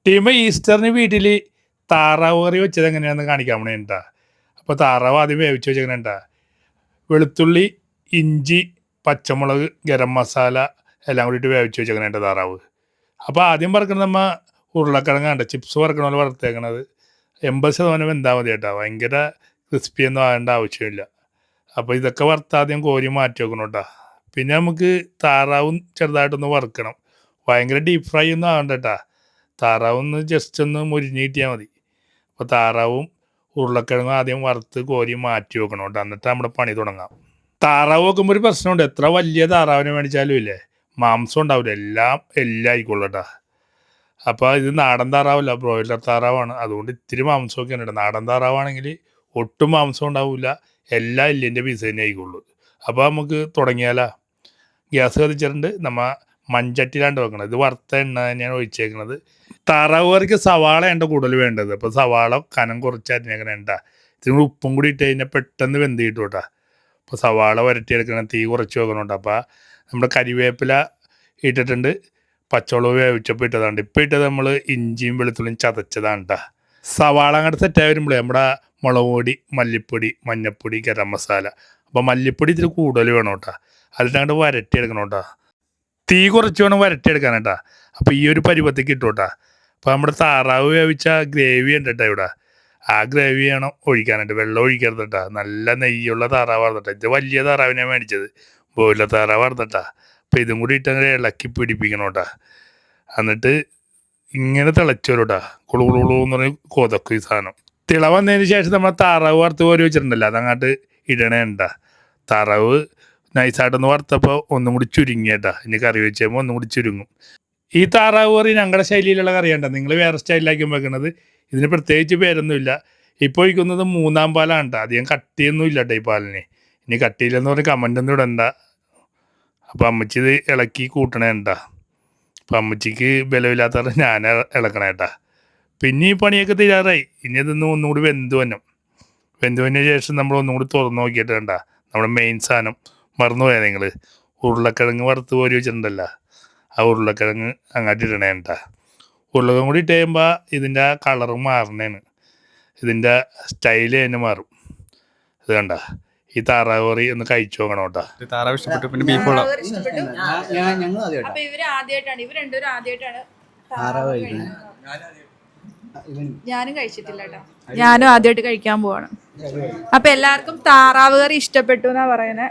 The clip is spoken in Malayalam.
ടീം ഈസ്റ്ററിന് വീട്ടിൽ താറാവ് കറി വെച്ചത് എങ്ങനെയാണെന്ന് കാണിക്കാൻ വേണ്ടിട്ടാ. അപ്പോൾ താറാവ് ആദ്യം വേവിച്ച് വെച്ചെങ്ങനെയുണ്ടാ, വെളുത്തുള്ളി, ഇഞ്ചി, പച്ചമുളക്, ഗരം മസാല എല്ലാം കൂടിയിട്ട് വേവിച്ച് വെച്ചെങ്ങനെയുണ്ട് താറാവ്. അപ്പോൾ ആദ്യം വറുക്കുന്നത് നമ്മൾ ഉരുളക്കിഴങ്ങാണ്ട് ചിപ്സ് വറുക്കണ പോലെ വറുത്തേക്കണത്. 80% വെന്താൽ മതി കേട്ടോ, ഭയങ്കര ക്രിസ്പി ഒന്നും ആകേണ്ട ആവശ്യമില്ല. അപ്പോൾ ഇതൊക്കെ വറുത്താദ്യം കോരി മാറ്റി വെക്കണം കേട്ടോ. പിന്നെ നമുക്ക് താറാവും ചെറുതായിട്ടൊന്ന് വറുക്കണം, ഭയങ്കര ഡീപ്പ് ഫ്രൈ ഒന്നും ആകണ്ട കേട്ടോ. താറാവൊന്ന് ജസ്റ്റ് ഒന്ന് മുരിഞ്ഞ് കിട്ടിയാൽ മതി. അപ്പോൾ താറാവും ഉരുളക്കിഴങ്ങും ആദ്യം വറുത്ത് കോരി മാറ്റി വെക്കണം കേട്ടോ, എന്നിട്ട് നമ്മുടെ പണി തുടങ്ങാം. താറാവ് വെക്കുമ്പോൾ ഒരു പ്രശ്നമുണ്ട്, എത്ര വലിയ താറാവിനെ മേടിച്ചാലും ഇല്ലേ മാംസം ഉണ്ടാവില്ല, എല്ലാം ആയിക്കോളൂ കേട്ടോ. അപ്പോൾ ഇത് നാടൻ താറാവല്ല, ബ്രോയിലർ താറാവാണ്, അതുകൊണ്ട് ഇത്തിരി മാംസമൊക്കെ ഉണ്ട്. നാടൻ താറാവാണെങ്കിൽ ഒട്ടും മാംസം ഉണ്ടാവില്ല, എല്ലാം എല്ലിൻ്റെ പീസ് തന്നെ ആയിക്കോളൂ. അപ്പോൾ നമുക്ക് തുടങ്ങിയാലോ. ഗ്യാസ് കത്തിച്ചിട്ടുണ്ട്, നമ്മൾ മൺചട്ടിയിലാണ്ട് വെക്കണം. ഇത് വറുത്ത എണ്ണ തന്നെയാണ് ഒഴിച്ചേക്കുന്നത്. താറാവ് കറിക്ക് സവാള കൂടുതൽ വേണ്ടത്. അപ്പോൾ സവാള കനം കുറച്ച് അരിഞ്ഞേക്കണം എണ്ണ, ഇതിന് ഉപ്പും കൂടി ഇട്ട് കഴിഞ്ഞാൽ പെട്ടെന്ന് വെന്ത് കിട്ടും കേട്ടോ. അപ്പോൾ സവാള വരട്ടിയെടുക്കണം, തീ കുറച്ച് വെക്കണം കേട്ടോ. അപ്പോൾ നമ്മുടെ കരിവേപ്പില ഇട്ടിട്ടുണ്ട്, പച്ചമുളക് വേവിച്ചപ്പോൾ ഇട്ടതാണ്. ഇപ്പോൾ ഇട്ടത് നമ്മൾ ഇഞ്ചിയും വെളുത്തുള്ളിയും ചതച്ചതാണ് കേട്ടോ. സവാള അങ്ങോട്ട് സെറ്റായി വരുമ്പോഴേ നമ്മുടെ മുളക് പൊടി, മല്ലിപ്പൊടി, മഞ്ഞൾപ്പൊടി, ഗരം മസാല. അപ്പോൾ മല്ലിപ്പൊടി ഇതിൽ കൂടുതൽ വേണം കേട്ടോ, അതിട്ട് അങ്ങോട്ട് വരട്ടിയെടുക്കണം കേട്ടോ. തീ കുറച്ച് വേണം വരട്ടിയെടുക്കാൻ കേട്ടോ. അപ്പോൾ ഈ ഒരു പരുവത്തേക്ക് ഇട്ടു കേട്ടോ. അപ്പോൾ നമ്മുടെ താറാവ് വേവിച്ച ഗ്രേവി ഉണ്ട് കേട്ടോ ഇവിടെ, ആ ഗ്രേവി വേണം ഒഴിക്കാനായിട്ട്. വെള്ളം ഒഴിക്കരുത് കേട്ടോ, നല്ല നെയ്യുള്ള താറാവാണ് കേട്ടോ. ഇത് വലിയ താറാവിനെ മേടിച്ചത്, ബോയിലർ താറാവാണ് കേട്ടോ. അപ്പോൾ ഇതും കൂടി ഇട്ടങ്ങനെ ഇളക്കി പിടിപ്പിക്കണം കേട്ടോ. എന്നിട്ട് ഇങ്ങനെ തിളച്ചു വരും കേട്ടോ, കുളു എന്ന് പറഞ്ഞ് കൊതക്കും ഈ സാധനം. തിള വന്നതിന് ശേഷം നമ്മൾ താറാവ് വറുത്ത് കോരി വെച്ചിട്ടുണ്ടല്ലോ, അതങ്ങോട്ട് ഇടണേ ഉണ്ടാ. താറാവ് നൈസായിട്ടൊന്ന് വറുത്തപ്പോൾ ഒന്നും കൂടി ചുരുങ്ങിയേട്ടാ, ഇനി കറി വെച്ച് കഴിയുമ്പോൾ ഒന്നും കൂടി ചുരുങ്ങും. ഈ താറാവ് കറി ഞങ്ങളുടെ ശൈലിയിലുള്ള കറിയാണ്ട, നിങ്ങൾ വേറെ സ്റ്റൈലിലാക്കി വെക്കുന്നത്. ഇതിന് പ്രത്യേകിച്ച് പേരൊന്നുമില്ല. ഇപ്പോൾ ഒഴിക്കുന്നത് 3-ാം പാലാണ് കേട്ടോ, അധികം കട്ടിയൊന്നും ഇല്ല കേട്ടോ ഈ പാലിന്. ഇനി കട്ടിയില്ലെന്ന് പറഞ്ഞ് കമൻ്റൊന്നും ഇടണ്ട. അപ്പോൾ അമ്മച്ചി ഇത് ഇളക്കി കൂട്ടണേ ഉണ്ടാ. അപ്പോൾ അമ്മച്ചിക്ക് ബലമില്ലാത്ത ഞാൻ ഇളക്കണേ കേട്ടാ. പിന്നെ ഈ പണിയൊക്കെ തീരാറായി, ഇനി ഇതൊന്നും ഒന്നുകൂടി വെന്ത് വന്നതിന് ശേഷം നമ്മൾ ഒന്നും കൂടി തുറന്ന് നോക്കിയിട്ട് വേണ്ട നമ്മുടെ മെയിൻ സാധനം. മറന്നുപോയാൽ നിങ്ങൾ ഉരുളക്കിഴങ്ങ് വറുത്ത് കോരി വെച്ചിട്ടുണ്ടല്ലോ, ആ ഉരുളക്കിഴങ്ങ് അങ്ങോട്ട് ഇടണേ കേട്ടാ. ഉരുളക്കിഴങ്ങ് കൂടി ഇട്ട് കഴിയുമ്പോൾ ഇതിൻ്റെ ആ കളറ് മാറണേണ്, ഇതിൻ്റെ സ്റ്റൈല് തന്നെ മാറും. ഇത് കണ്ട, ഈ താറാവ് കറി ഒന്ന് കഴിച്ചു നോക്കണം കേട്ടോ. താറാവ് ഇഷ്ടപ്പെട്ടു, പിന്നെ ബീഫ് ഞാനും കഴിച്ചിട്ടില്ല കേട്ടോ, ഞാനും ആദ്യമായിട്ട് കഴിക്കാൻ പോവാണ്. അപ്പൊ എല്ലാവർക്കും താറാവ് കറി ഇഷ്ടപ്പെട്ടു എന്നാ പറയുന്നത്.